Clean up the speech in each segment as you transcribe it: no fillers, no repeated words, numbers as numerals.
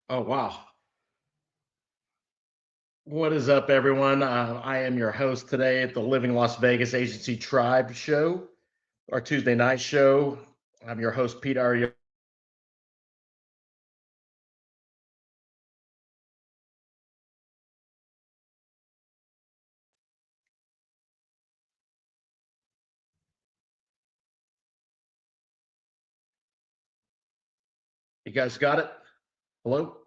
Oh, wow. What is up, everyone? I am your host today at the Living Las Vegas Agency Tribe show, our Tuesday night show. I'm your host, Pete Aria. You guys got it? Hello?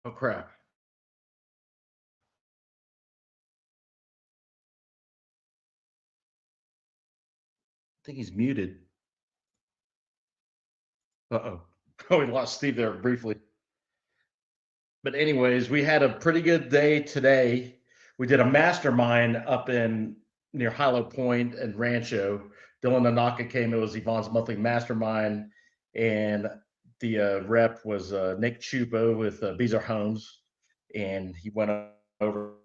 Oh, crap. I think he's muted. Uh-oh. Oh, we lost Steve there briefly. But anyways, we had a pretty good day today. We did a mastermind up in near Hilo Point and Rancho. Dylan Nanaka came. It was Yvonne's monthly mastermind, and the rep was Nick Chupo with Beezer Homes, and he went over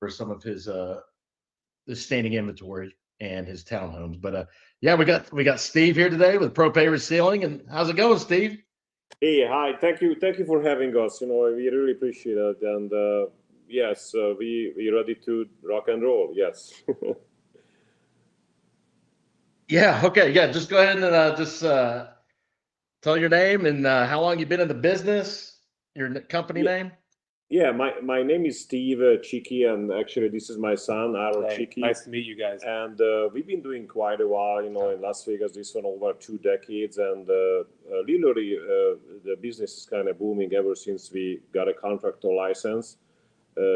some of his the standing inventory and his townhomes. But yeah, we got Steve here today with Pro Pavers Ceiling. And how's it going, Steve? Hey, hi. Thank you for having us. We really appreciate it. And yes, we ready to rock and roll. Yes. Yeah. Okay. Yeah. Just go ahead and just tell your name and how long you've been in the business, your company Yeah, name. yeah. My name is Steve Csiki, and actually this is my son, Aron Hey, Csiki. nice to meet you guys. And we've been doing quite a while, in Las Vegas. This one over 2 decades, and literally the business is kind of booming ever since we got a contractor license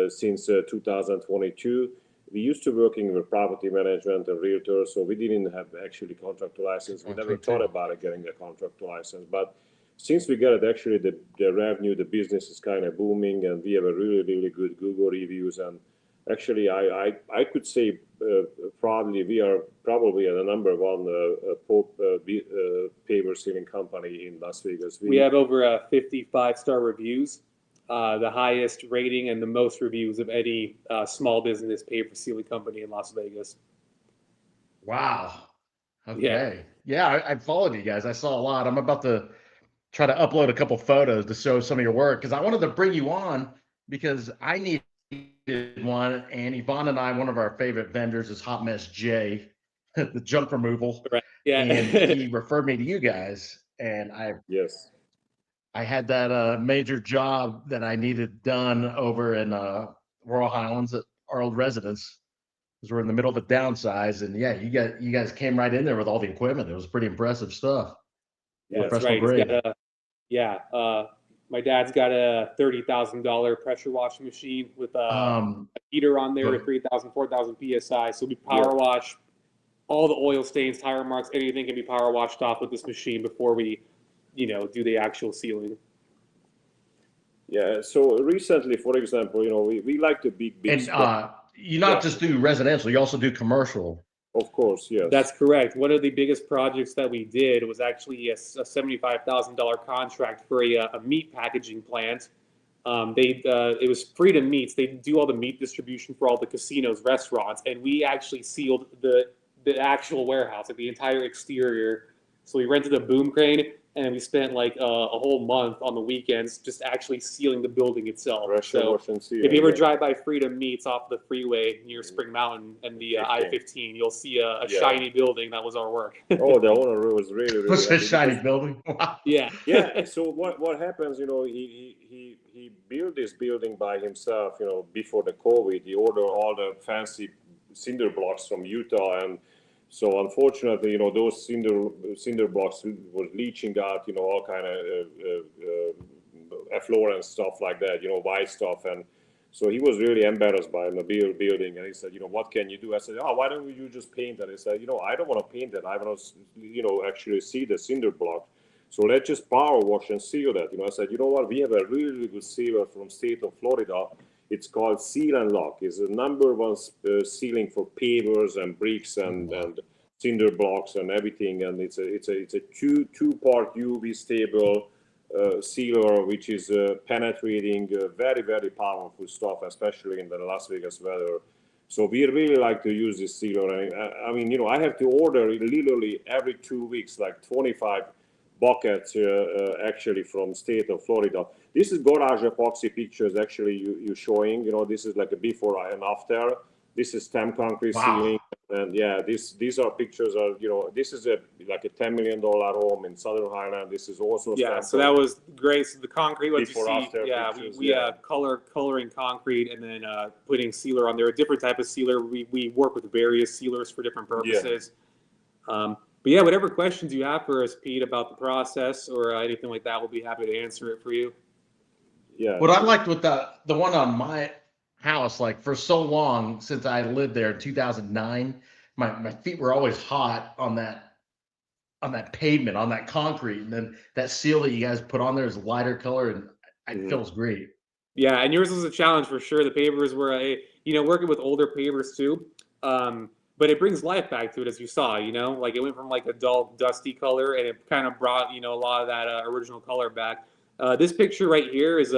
since 2022. We used to working with property management and realtors, so we didn't have actually contractor license. We never thought about it getting a contractor license, but since we got it, actually the revenue, the business is kind of booming, and we have a really good Google reviews. And actually, I could say probably we are probably the number one paver ceiling company in Las Vegas. We have over 55-star reviews, the highest rating and the most reviews of any small business paver ceiling company in Las Vegas. Wow. Yeah. Okay. Yeah, I followed you guys. I saw a lot. I'm about to try to upload a couple photos to show some of your work because I wanted to bring you on because I needed one. And Yvonne and I, one of our favorite vendors is Hot Mess J, the junk removal. Right. Yeah. And he referred me to you guys. And Yes. I had that major job that I needed done over in Royal Highlands at our old residence because we're in the middle of a downsize. And yeah, you guys came right in there with all the equipment. It was pretty impressive stuff. Yes. That's Professional right. He's grade. got my dad's got a $30,000 pressure washing machine with a heater on there with 3,000, 4,000 psi. So we power wash all the oil stains, tire marks, anything can be power washed off with this machine before we, do the actual sealing. Yeah. So recently, for example, we like the big And you not just do residential, you also do commercial. Of course, yes. That's correct. One of the biggest projects that we did was actually a $75,000 contract for a meat packaging plant. It was Freedom Meats. They do all the meat distribution for all the casinos, restaurants, and we actually sealed the actual warehouse, like the entire exterior. So we rented a boom crane, and we spent like a whole month on the weekends just actually sealing the building itself. So if you ever drive by Freedom Meats off the freeway near Spring Mountain and the I-15, you'll see a shiny building. That was our work. Oh, the owner was really What's a shiny building? Yeah. Yeah. So what happens? He built this building by himself. Before the COVID, he ordered all the fancy cinder blocks from Utah, and so unfortunately, those cinder blocks were leaching out, all kind of effluent stuff like that, white stuff. And so he was really embarrassed by the building. And he said, what can you do? I said, oh, why don't you just paint that? He said, I don't want to paint that. I want to, actually see the cinder block. So let's just power wash and seal that. I said, you know what? We have a really good sealer from state of Florida. It's called Seal and Lock. It's the number one sealing for pavers and bricks and cinder blocks and everything, and it's a two-part UV stable sealer, which is penetrating, very, very powerful stuff, especially in the Las Vegas weather. So we really like to use this sealer. And I mean, you know, I have to order literally every 2 weeks, like 25 buckets actually from state of Florida. This is garage epoxy pictures actually you're showing. You know, this is like a before and after. This is stem concrete ceiling, and yeah, these are pictures of, you know, this is like a $10 million home in Southern Highland. This is also so that was great. So the concrete, what you Before, see, after yeah, pictures, we coloring concrete and then putting sealer on there. A different type of sealer. We work with various sealers for different purposes. But yeah, whatever questions you have for us, Pete, about the process or anything like that, we'll be happy to answer it for you. Yeah. What I liked with the one on my house, like for so long since I lived there in 2009, my feet were always hot on that pavement, on that concrete, and then that seal that you guys put on there is lighter color, and it feels great. Yeah, and yours was a challenge for sure. The pavers were working with older pavers too, but it brings life back to it, as you saw. You know, like it went from like a dull, dusty color, and it kind of brought a lot of that original color back. This picture right here is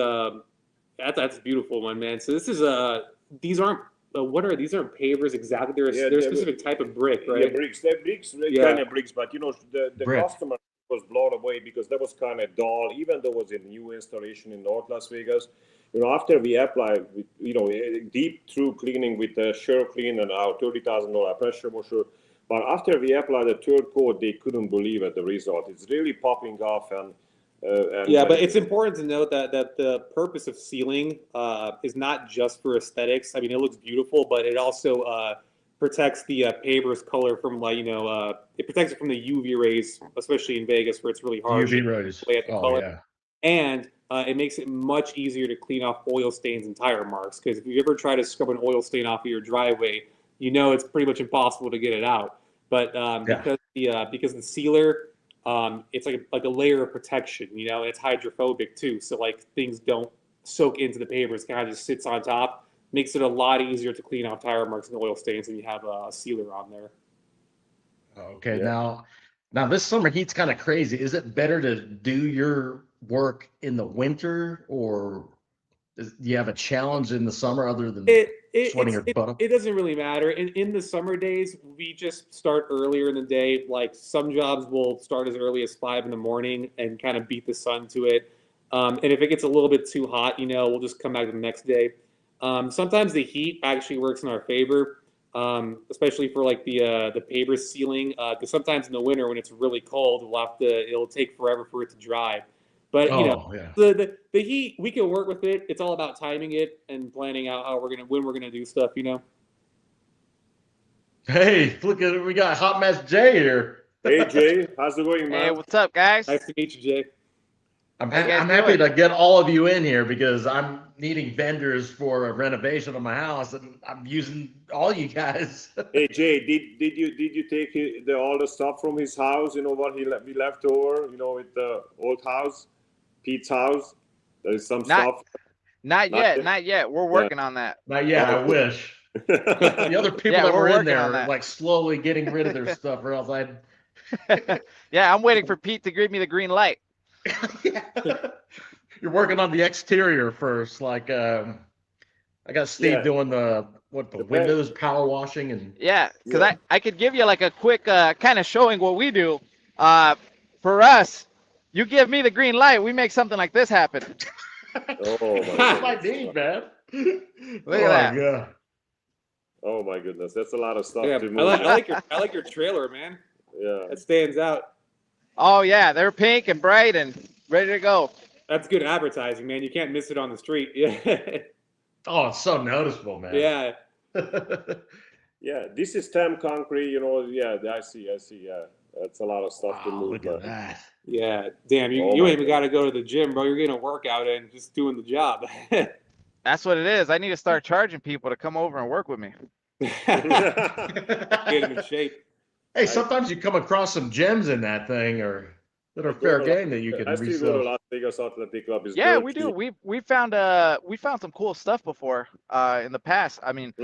that's a beautiful one, man. So this is these aren't these aren't pavers exactly. They're a specific type of brick, right? Yeah, bricks. They're bricks, kind of bricks. But you know, the customer was blown away because that was kind of dull. Even though it was a new installation in North Las Vegas, you know, after we applied, deep through cleaning with the Sure Clean and our $30,000 pressure washer. But after we applied the third coat, they couldn't believe it, the result. It's really popping off and. But it's important to note that the purpose of sealing is not just for aesthetics. I mean, it looks beautiful, but it also protects the paver's color from it protects it from the UV rays, especially in Vegas where it's really harsh. UV rays. Color. And it makes it much easier to clean off oil stains and tire marks, because if you ever try to scrub an oil stain off of your driveway, it's pretty much impossible to get it out. But because the sealer. It's like a layer of protection, and it's hydrophobic too. So like things don't soak into the pavers, kind of just sits on top. Makes it a lot easier to clean off tire marks and oil stains when you have a sealer on there. Okay, now this summer heat's kind of crazy. Is it better to do your work in the winter, or do you have a challenge in the summer other than sweating your butt off? It doesn't really matter. In the summer days, we just start earlier in the day. Like some jobs will start as early as 5 in the morning and kind of beat the sun to it. And if it gets a little bit too hot, we'll just come back the next day. Sometimes the heat actually works in our favor, especially for like the paver sealing. Because sometimes in the winter when it's really cold, it'll take forever for it to dry. But the heat, we can work with it. It's all about timing it and planning out when we're gonna do stuff. Hey, look at it! We got Hot Mess Jay here. Hey Jay, how's it going, man? Hey, what's up, guys? Nice to meet you, Jay. I'm happy to get all of you in here because I'm needing vendors for a renovation of my house, and I'm using all you guys. Hey Jay, did you take all the stuff from his house? What we left over? With the old house. Pete's house. There's some stuff. Not yet. We're working on that. Not yet. I wish. The other people that were in there are like slowly getting rid of their stuff, or else I'd. Yeah, I'm waiting for Pete to give me the green light. You're working on the exterior first. Like I got Steve doing the windows power washing and. Yeah, because I could give you like a quick kind of showing what we do. For us. You give me the green light, we make something like this happen. That's my need, man. Look at that. Yeah. Oh my goodness, that's a lot of stuff to move. I like your trailer, man. Yeah, it stands out. Oh yeah, they're pink and bright and ready to go. That's good advertising, man. You can't miss it on the street. Yeah. Oh, it's so noticeable, man. Yeah. Yeah, this is stem concrete. Yeah, I see. Yeah. That's a lot of stuff to move. Look at that. Yeah, damn, you ain't even got to go to the gym, bro. You're getting a workout in just doing the job. That's what it is. I need to start charging people to come over and work with me. Get them in shape. Hey, sometimes you come across some gems in that thing, or that are fair game that you can I still go to resell. Las Vegas Athletic Club. Is Yeah, dirt we do. cheap. We found some cool stuff before in the past. I mean,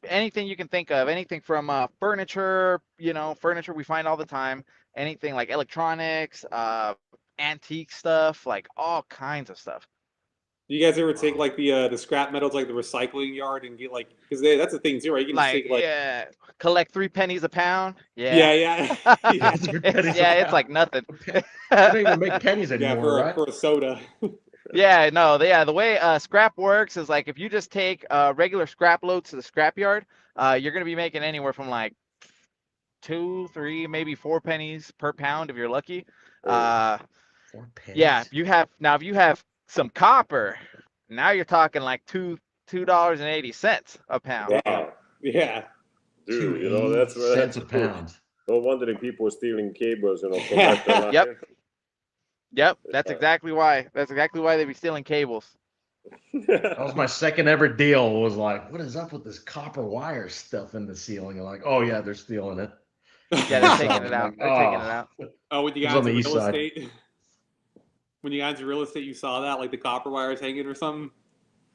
anything you can think of, anything from furniture, furniture we find all the time, anything like electronics, antique stuff, like all kinds of stuff. Do you guys ever take like the scrap metal to like the recycling yard and get like, because that's the thing too, right? You can just Like, take like yeah, collect 3 pennies a pound. yeah Yeah. yeah It's like nothing. They don't even make pennies yeah anymore, right? for a soda. Yeah, no, the way scrap works is like if you just take regular scrap loads to the scrap yard, you're gonna be making anywhere from like 2, 3, maybe 4 pennies per pound if you're lucky. 4 pennies. Yeah, if you have some copper, now you're talking like $2.80 a pound. Wow. Yeah. Dude, that's cents a pound. No wonder people are stealing cables, from that. Yep, that's exactly why. That's exactly why they be stealing cables. That was my second ever deal. Was like, what is up with this copper wire stuff in the ceiling? I'm like, oh yeah, they're stealing it. Yeah, they're taking it out. They're taking it out. Oh, when you It was got on the into east real side. estate, when you got into real estate, you saw that like the copper wires hanging or something.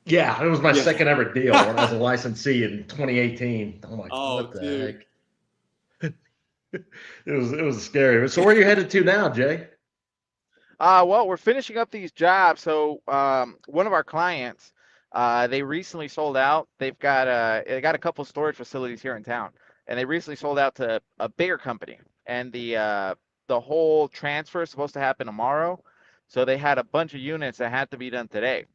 Yeah, it was my Yeah. second ever deal when I was a licensee in 2018. I'm like, Oh, what the dude. heck? It was scary. So where are you headed to now, Jay? Well, we're finishing up these jobs. So one of our clients, they recently sold out. They got a couple storage facilities here in town, and they recently sold out to a bigger company. And the whole transfer is supposed to happen tomorrow. So they had a bunch of units that had to be done today.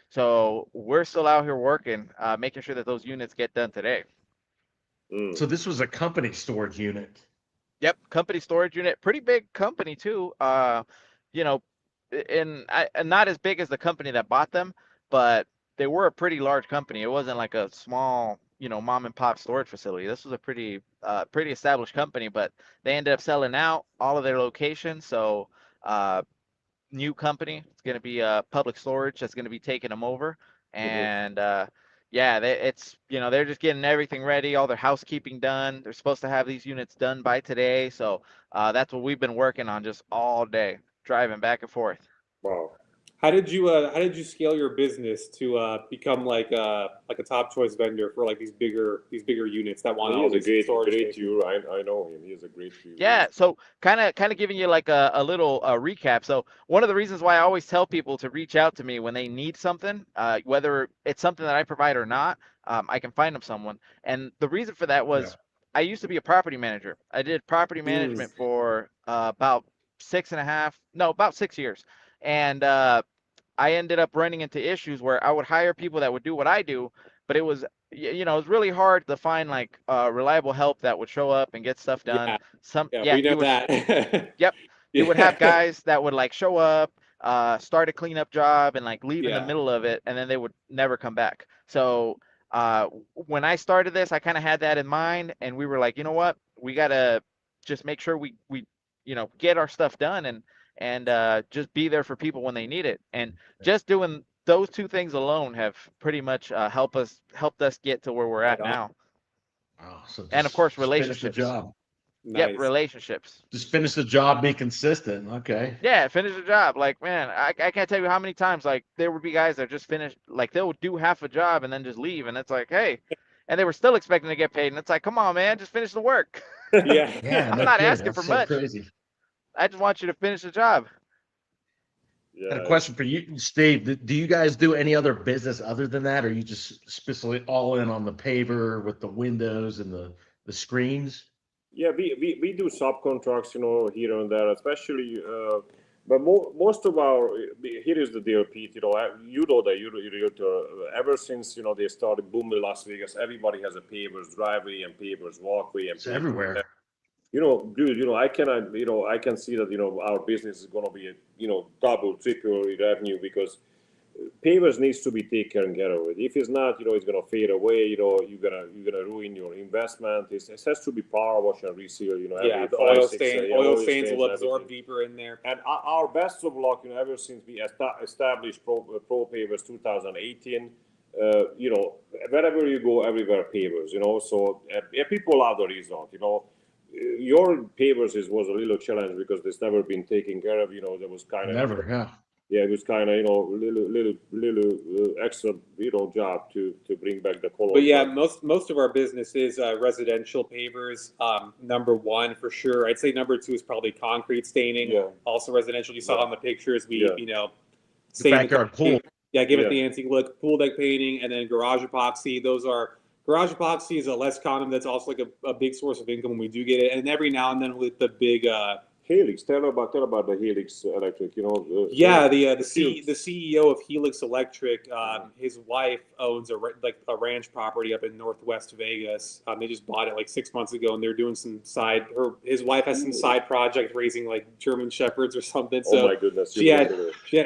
So we're still out here working, making sure that those units get done today. So this was a company storage unit. Yep, company storage unit, pretty big company too. And not as big as the company that bought them, but they were a pretty large company. It wasn't like a small, mom and pop storage facility. This was a pretty established company, but they ended up selling out all of their locations. So, new company, it's going to be Public Storage that's going to be taking them over. And yeah, they're just getting everything ready, all their housekeeping done. They're supposed to have these units done by today. So that's what we've been working on just all day, driving back and forth. Wow. How did you scale your business to become like a top choice vendor for like these bigger units that want all He's these a storage great space? viewer. I know him. He is a great viewer. Yeah, so kind of giving you like a little recap. So one of the reasons why I always tell people to reach out to me when they need something, whether it's something that I provide or not, I can find them someone. And the reason for that was I used to be a property manager. I did property management for about 6 years. And I ended up running into issues where I would hire people that would do what I do, but it was it's really hard to find like reliable help that would show up and get stuff done. We know that. Yep. You would have guys that would like show up, start a cleanup job and like leave in the middle of it, and then they would never come back. So when I started this, I kind of had that in mind, and we were like, you know what, we gotta just make sure we get our stuff done and just be there for people when they need it. And just doing those two things alone have pretty much helped us get to where we're at now. Wow. So And of course, just relationships. finish the job. Nice. Yep, relationships. Just finish the job, be consistent. Okay. Yeah, finish the job. Like, man, I can't tell you how many times like there would be guys that just finish, like they'll do half a job and then just leave, and it's like, hey, and they were still expecting to get paid, and it's like, come on, man, just finish the work. Yeah. Yeah. I'm no not kidding. asking That's for so much. Crazy. I just want you to finish the job. And a question for you, Steve. Do you guys do any other business other than that, or are you just specifically all in on the paver with the windows and the screens? Yeah, we do subcontracts, here and there, especially. But most of our here is the deal, Pete. That you're a realtor. Ever since they started booming in Las Vegas, everybody has a pavers driveway and pavers walkway and It's everywhere. Dude, I can see that our business is going to be double, triple revenue because pavers needs to be taken care of. If it's not, it's going to fade away. You're gonna ruin your investment. It has to be power wash and reseal. Yeah, the oil stains will absorb deeper in there. And our best of luck, ever since we established Pro Pavers 2018, wherever you go, everywhere pavers. So people love the result. your pavers was a little challenge because it's never been taken care of. You know, there was kind of Never, yeah. Yeah, it was kind of little extra job to bring back the color. But yeah, most of our business is residential pavers. Number one for sure. I'd say number two is probably concrete staining. Yeah. Also residential. You saw on the pictures. We The backyard pool. Yeah, give it the antique look. Pool deck painting, and then garage epoxy. Garage epoxy is a less common. That's also like a big source of income when we do get it. And every now and then with the big Helix. Tell about the Helix Electric. You know. The CEO of Helix Electric, his wife owns a ranch property up in Northwest Vegas. They just bought it like 6 months ago, and they're doing some his wife has some side project raising like German shepherds or something. So oh my goodness! She had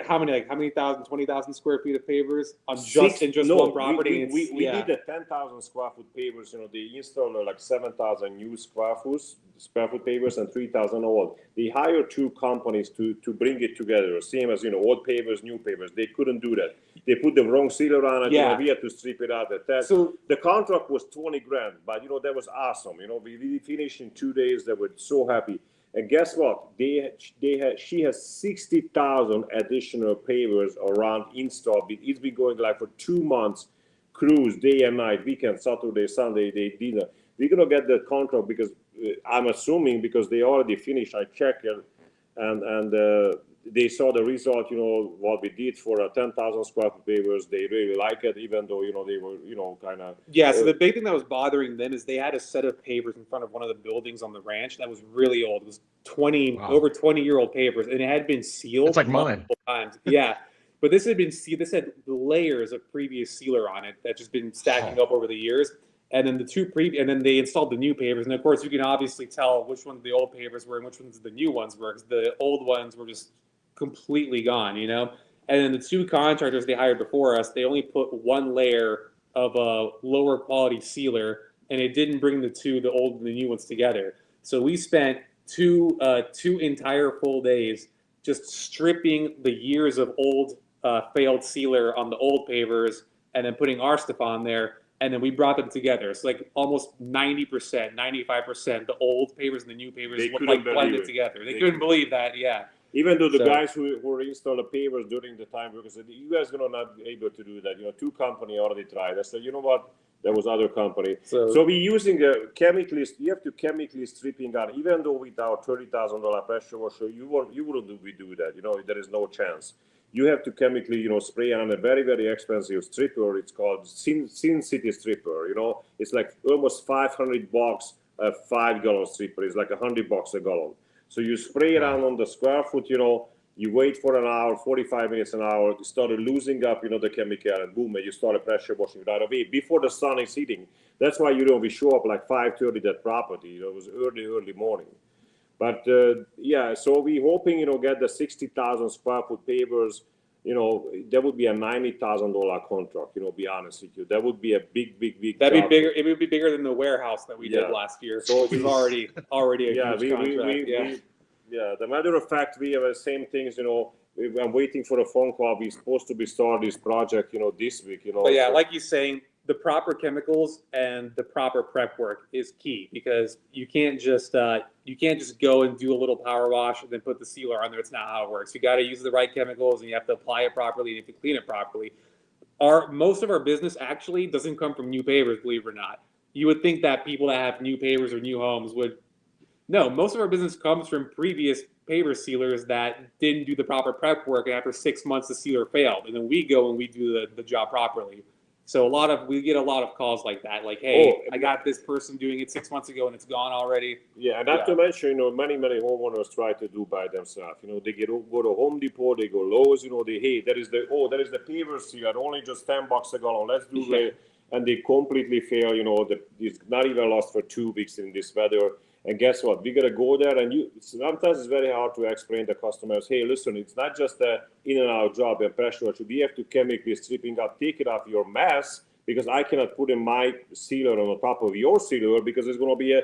how many 20,000 square feet of pavers on just one property. We did the 10,000 square foot pavers. You know, they installed like 7,000 new square foot pavers and 3,000 old. They hired two companies to bring it together, same as old pavers, new pavers. They couldn't do that. They put the wrong sealer on it. Yeah. We had to strip it out. So the contract was 20 grand, but that was awesome. We finished in 2 days. They were so happy. And guess what? She has 60,000 additional pavers around installed. It's been going like for 2 months, cruise day and night, weekend, Saturday, Sunday. They did it. We're gonna get the contract because I'm assuming because they already finished. I checked it, and they saw the result. What we did for 10,000 square foot pavers. They really like it, even though they were kind of So the big thing that was bothering them is they had a set of pavers in front of one of the buildings on the ranch that was really old. It was over 20-year-old pavers, and it had been sealed. It's like mine. Times. Yeah. But this had been This had layers of previous sealer on it that just been stacking up over the years. And then and then they installed the new pavers. And of course, you can obviously tell which ones the old pavers were and which ones the new ones were, because the old ones were just completely gone, And then the two contractors they hired before us, they only put one layer of a lower quality sealer, and it didn't bring the old and the new ones together. So we spent two entire full days just stripping the years of old failed sealer on the old pavers, and then putting our stuff on there. And then we brought them together. It's like almost 90%, 95%. The old pavers and the new pavers blended together. They couldn't believe that, yeah. Even though the guys who installed the pavers during the time, because you guys are not able to do that. Two companies already tried. I said, you know what? There was other company. So we're using a chemically. You have to chemically stripping out. Even though with our $30,000 pressure washer, you wouldn't do that. There is no chance. You have to chemically, spray on a very, very expensive stripper. It's called Sin City stripper. It's like almost $500 a 5-gallon stripper. It's like $100 a gallon. So you spray it on the square foot. You wait for an hour, 45 minutes an hour. You started losing up, the chemical, and boom, you start pressure washing right away before the sun is hitting. That's why we show up like 5:30 that property. It was early morning. But so we hoping get the 60,000 square foot pavers. That would be a $90,000 contract. Be honest with you, that would be a big. That'd be bigger. It would be bigger than the warehouse that we did last year. So it was already a huge contract. The matter of fact, we have the same things. I'm waiting for a phone call. We're supposed to be starting this project. This week. But yeah, like you're saying, the proper chemicals and the proper prep work is key, because you can't just go and do a little power wash and then put the sealer on there. It's not how it works. You got to use the right chemicals, and you have to apply it properly, and you have to clean it properly. Most of our business actually doesn't come from new pavers, believe it or not. You would think that people that have new pavers or new homes would. No, most of our business comes from previous paver sealers that didn't do the proper prep work, and after 6 months the sealer failed, and then we go and we do the job properly. So we get a lot of calls like that, like, hey, I got this person doing it 6 months ago and it's gone already. Yeah, and not to mention, many homeowners try to do by themselves. They go to Home Depot, they go Lowe's, that is the paver sealer, only just $10 a gallon. Let's do it, and they completely fail. It's not even lost for 2 weeks in this weather. And guess what? We gotta go there, and sometimes it's very hard to explain to customers, hey, listen, it's not just a in and out job and pressure wash. We have to chemically stripping up, take it off your mess, because I cannot put in my sealer on the top of your sealer, because it's gonna be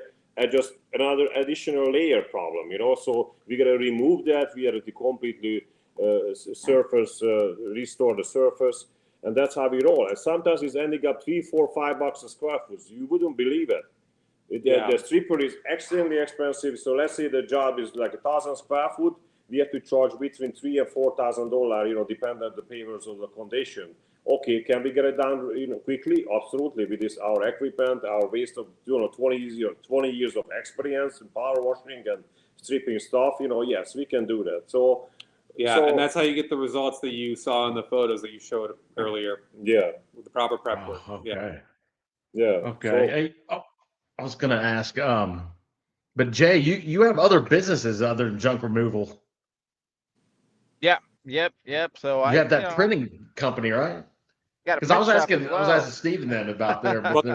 just another additional layer problem, So we gotta remove that. We have to completely restore the surface, and that's how we roll. And sometimes it's ending up $3, $4, $5 a square foot. You wouldn't believe it. The stripper is extremely expensive. So let's say the job is like 1,000 square foot. We have to charge between $3,000 and $4,000, depending on the pavers of the condition. Okay, can we get it done, quickly? Absolutely. With this, our equipment, our waste of, 20 years of experience in power washing and stripping stuff, yes, we can do that. So, and that's how you get the results that you saw in the photos that you showed earlier. Yeah. With the proper prep work. Okay. Yeah. Okay. So, Hey, I was gonna ask, but Jay, you have other businesses other than junk removal. Yep. So You have that printing company, right? Because I was asking Steven then about there. But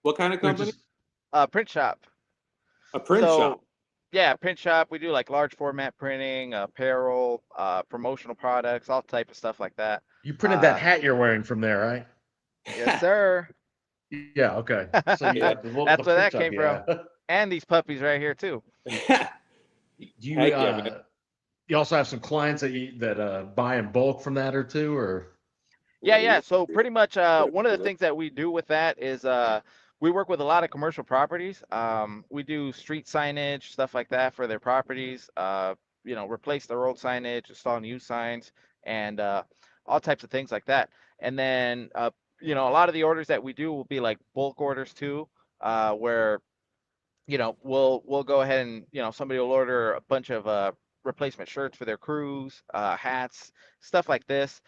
what kind of company? Print shop. A print shop. Yeah, print shop. We do like large format printing, apparel, promotional products, all type of stuff like that. You printed that hat you're wearing from there, right? Yes, sir. Yeah. Okay. So you have That's where that came from. And these puppies right here too. You also have some clients that buy in bulk from that or two, or? Yeah. So pretty much one of the things that we do with that is we work with a lot of commercial properties. We do street signage, stuff like that for their properties. Replace their old signage, install new signs, and all types of things like that. And then a lot of the orders that we do will be like bulk orders too, where we'll go ahead and somebody will order a bunch of replacement shirts for their crews, hats, stuff like this,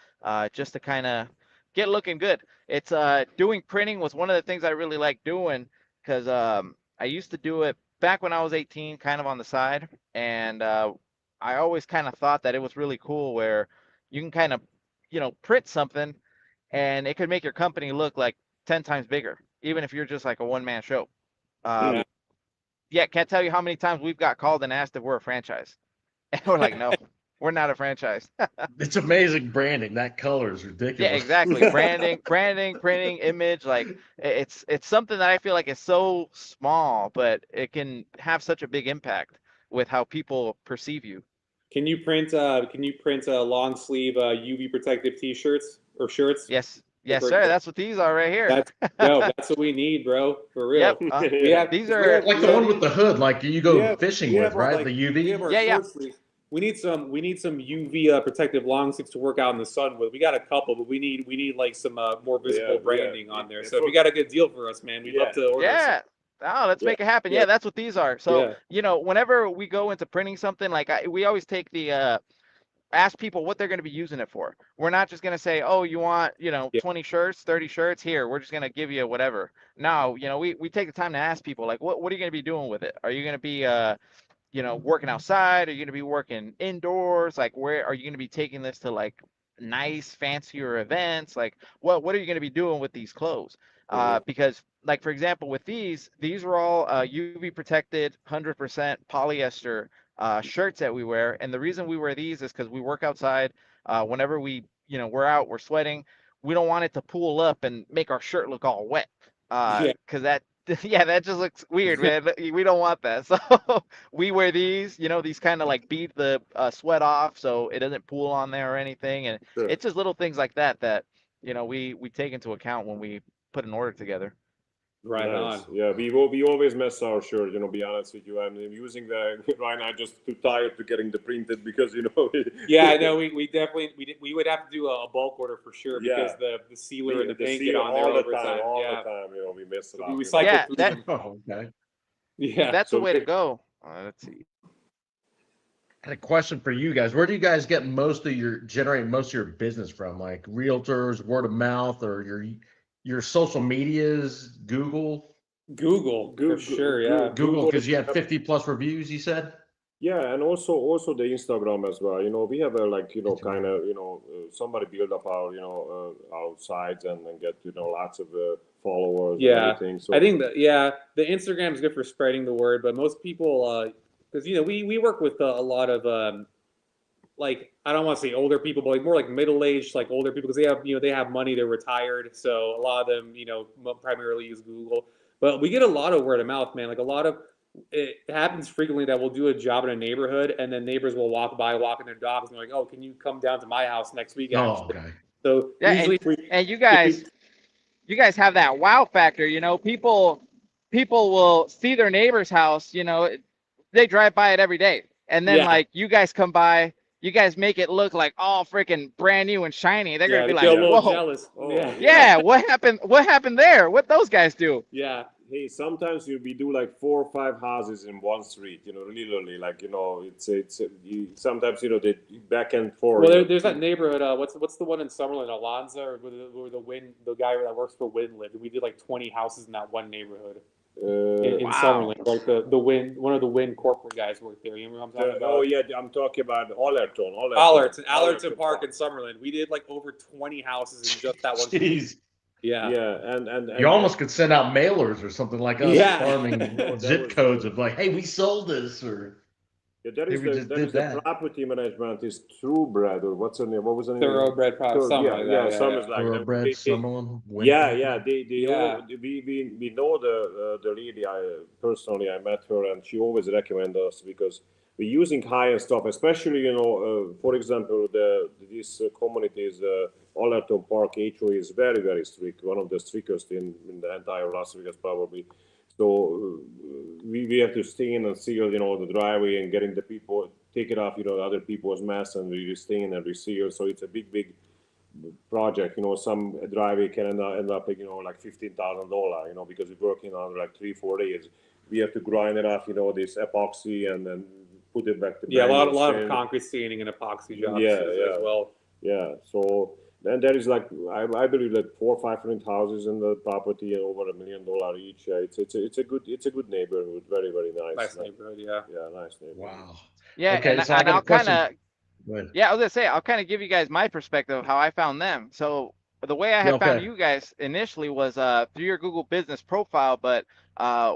just to kind of get looking good. It's doing printing was one of the things I really like doing because I used to do it back when I was 18, kind of on the side, and I always kind of thought that it was really cool where you can kind of print something and it could make your company look like 10 times bigger, even if you're just like a one-man show. Can't tell you how many times we've got called and asked if we're a franchise. And we're like, no, we're not a franchise. It's amazing branding. That color is ridiculous. Yeah, exactly. Branding, printing, image. Like it's something that I feel like is so small, but it can have such a big impact with how people perceive you. Can you print long sleeve UV protective t-shirts or shirts? Yes, sir. That's what these are right here. That's what we need, bro. For real. Yep. These are like the one with the hood, like you go fishing with, right? Like, the UV. Yeah. We need some UV protective long sleeves to work out in the sun with. We got a couple, but we need like some more visible branding on there. So if you got a good deal for us, man, we'd love to order. Yeah. Oh, let's make it happen. Yeah, that's what these are. So whenever we go into printing something, like we always take the ask people what they're going to be using it for. We're not just going to say, oh, you want 20 shirts, 30 shirts here. We're just going to give you whatever. No, we take the time to ask people like, what are you going to be doing with it? Are you going to be working outside? Are you going to be working indoors? Like, where are you going to be taking this to, like, nice, fancier events? Like, what are you going to be doing with these clothes? Because, like, for example, with these are all UV protected, 100% polyester shirts that we wear. And the reason we wear these is because we work outside. Whenever we're out, we're sweating. We don't want it to pool up and make our shirt look all wet. Because that just looks weird, man. We don't want that. So we wear these, these kind of like beat the sweat off so it doesn't pool on there or anything. And it's just little things like that we take into account when we put an order together. Right on. Yeah, we always mess our shirt, be honest with you. I'm using the right now just too tired to getting the printed because Yeah, I know we definitely we would have to do a bulk order for sure because the sealer and the paint get on there all over the time. time. All the time, we mess it up. We recycle okay. That's the way to go. Let's see. I had a question for you guys. Where do you guys get generate most of your business from? Like realtors, word of mouth, or your social medias, Google for sure, yeah. Google, because you have 50 plus reviews, you said? Yeah, and also the Instagram as well. We have somebody build up our sites and get lots of followers. And everything. So I think that the Instagram is good for spreading the word, but most people because we work with a lot of like, I don't want to say older people, but like more like middle-aged, like older people, because they have money, they're retired, so a lot of them primarily use Google. But we get a lot of word of mouth, man. Like it happens frequently that we'll do a job in a neighborhood, and then neighbors will walk by walking their dogs, and they're like, "Oh, can you come down to my house next week?" Oh, okay. So usually, and you guys have that wow factor. People people will see their neighbor's house, they drive by it every day. And then Yeah. like you guys come by, you guys make it look like all freaking brand new and shiny. They're Yeah, gonna be they like, get a little whoa, jealous. Oh, Yeah. yeah, what happened? What happened there? What those guys do? Yeah. Hey, sometimes we do like 4 or 5 houses in one street, literally, like, sometimes, they back and forth. Well, there's that neighborhood. What's the one in Summerland, Alonza, or where the guy that works for Wynn lived? We did like 20 houses in that one neighborhood in Wow. Summerland. Like the Wynn, one of the Wynn corporate guys worked there. You remember what I'm talking about? Oh yeah, I'm talking about Allerton Allerton Park in Summerland. We did like over 20 houses in just that one. Jeez. Yeah. Yeah, and You almost could send out mailers or something like us, Yeah. farming That zip was- codes of like, hey, we sold this, or there is Maybe the, just there did is the that. property management is Truebred, or what's her name? What was her name? Thoroughbred product. Something like that. something like that. thoroughbred Summerlin. Yeah, they Yeah. we know the lady. I met her, and she always recommend us because we're using high-end stuff, especially for example, this communities, Allerton Park HOA is very, very strict, one of the strictest in the entire Las Vegas probably. So we have to stain and seal, the driveway and getting the people, take it off, other people's mess, and we stain and reseal. So it's a big project. Some driveway can end up like $15,000, because we're working on like 3-4 days. We have to grind it off, this epoxy, and then put it back to Yeah, a lot of stain. concrete staining and epoxy jobs Yeah, as well. Yeah, so then there is like I believe like 400 or 500 houses in the property and over $1 million each. It's a good neighborhood, very, very nice. Nice neighborhood, yeah. Yeah, nice neighborhood. Wow. Yeah, Okay, and, so I and got a I'll kind question. of, Go ahead. yeah, I was gonna say, I'll kind of give you guys my perspective of how I found them. So the way I had found Okay. you guys initially was through your Google business profile, but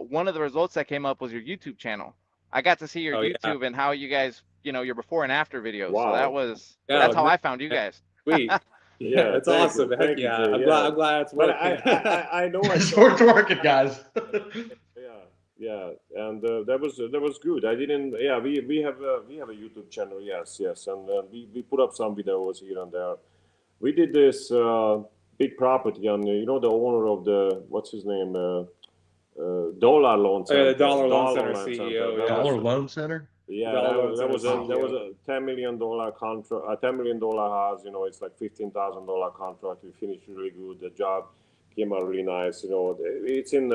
one of the results that came up was your YouTube channel. I got to see your Oh, yeah. YouTube and how you guys, your before and after videos. So Wow. that's how I found you guys. Sweet. Yeah, that's thank awesome. you, Heck thank you, yeah. Jay, I'm yeah. glad it's But working. I know I It's working, guys. Yeah, and that was good. I didn't. Yeah, we have a YouTube channel. Yes, and we put up some videos here and there. We did this big property on the owner of the what's his name Dollar Loan Center. the Dollar Loan Center CEO, yeah. Dollar Loan Center. Yeah, Dollar that Loan was Center that was CEO. a $10 million contract, a $10 million house. It's like $15,000 contract. We finished really good. The job came out really nice. It's in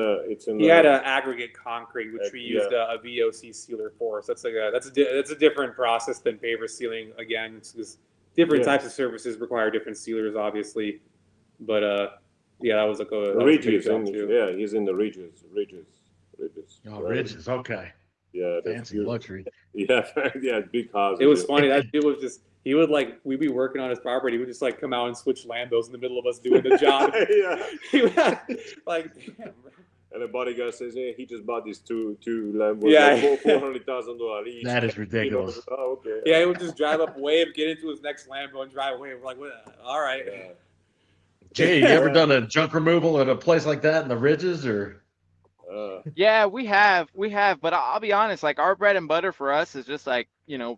He had an aggregate concrete, which we Yeah. used a VOC sealer for. So that's a different process than paver sealing. Again, it's just different Yeah. types of services require different sealers, obviously. But yeah, that was like a Ridges. job too. Yeah, he's in the ridges. Oh, Right. Ridges. Okay. Yeah, that's Fancy beautiful. luxury. Yeah, yeah, big house. It was funny. That dude was just, he would like, we'd be working on his property. He would just like come out and switch Lambos in the middle of us doing the job. Yeah. He would, like, damn, bro. And the bodyguard says, "Hey, he just bought these two Lambos, Yeah. like $400,000 each." That is ridiculous. Oh, okay. Yeah, he would just drive up, wave, get into his next Lambo and drive away. We're like, what? All right. Yeah. Jay, you ever done a junk removal at a place like that in the Ridges, or? Yeah, we have, but I'll be honest, like our bread and butter for us is just like,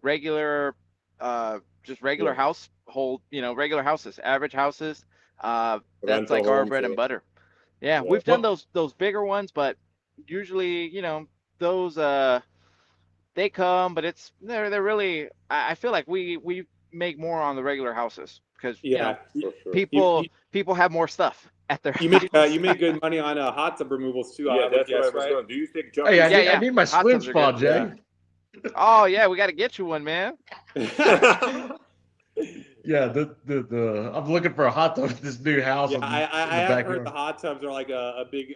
regular, just regular Yeah. household, regular houses, average houses. That's Rental like our homes, bread and yeah. butter. Yeah, Yeah. we've done those bigger ones, but usually, those they come, but they're really, I feel like we make more on the regular houses because Yeah. For sure. people have more stuff at their You house. make good money on hot tub removals too. I Yeah, would that's what I guess, was right? going. Do you take junk? Hey, I Yeah, need my Hot swim tubs are spa, good, Jay. Oh yeah, we got to get you one, man. Yeah, the I'm looking for a hot tub at this new house. Yeah, in I the have heard backyard. the hot tubs are like a big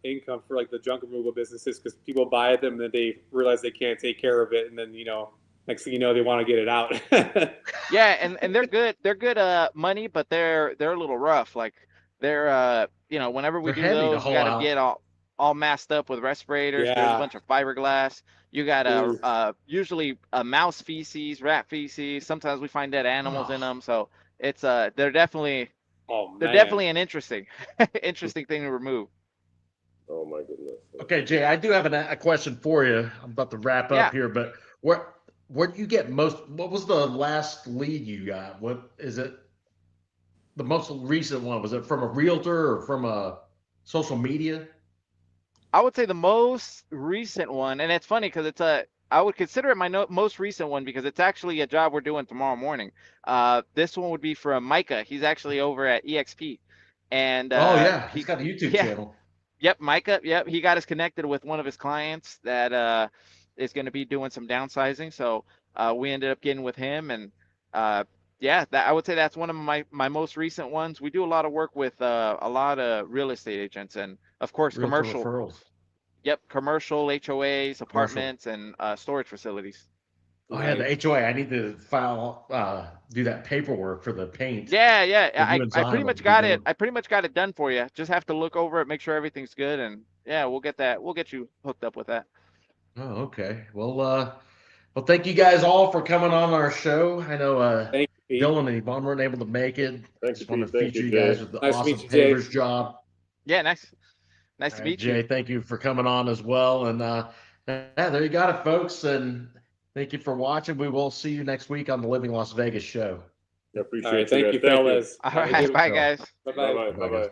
income for like the junk removal businesses because people buy them and then they realize they can't take care of it and then next thing you know they want to get it out. Yeah, and they're good. They're good money, but they're a little rough. Like they're whenever we They're do heavy to those, we haul got to out. get all masked up with respirators. There's Yeah. a bunch of fiberglass. You got Ooh. usually mouse feces, rat feces. Sometimes we find dead animals in Oh. them. So it's they're definitely Oh they're man. definitely an interesting thing to remove. Oh my goodness. Okay, Jay, I do have a question for you. I'm about to wrap Yeah. up here, but where do you get most? What was the last lead you got? What is it? The most recent one, was it from a realtor or from a social media? I would say the most recent one, and it's funny because I would consider it my most recent one because it's actually a job we're doing tomorrow morning. This one would be from Micah. He's actually over at EXP, and Oh yeah, he's got a YouTube yeah, channel. yep, Micah, yep, he got us connected with one of his clients that is going to be doing some downsizing. So we ended up getting with him, and yeah, that I would say that's one of my most recent ones. We do a lot of work with a lot of real estate agents, and of course Realtor commercial. referrals. Yep, commercial HOAs, Commercial. apartments, and storage facilities. Oh yeah, the HOA. I need to do that paperwork for the paint. Yeah, yeah. That you and I Zion pretty will much be got doing. it. I pretty much got it done for you. Just have to look over it, make sure everything's good, and yeah, we'll get that. We'll get you hooked up with that. Oh, okay. Well, thank you guys all for coming on our show. I know Thank you, Pete. Dylan and Yvonne weren't able to make it. Thank Just you, want to Pete. Thank feature you, you guys Jay. with the Nice to awesome meet you, Jay. pavers job. Yeah, nice to All right, meet Jay, you. thank you for coming on as well. And yeah, there you got it, folks. And thank you for watching. We will see you next week on the Living Las Vegas show. I appreciate All right, you thank guys. you, Thank fellas. All Have a right, good bye one. guys. Bye Bye bye. bye. Bye, Bye guys. bye.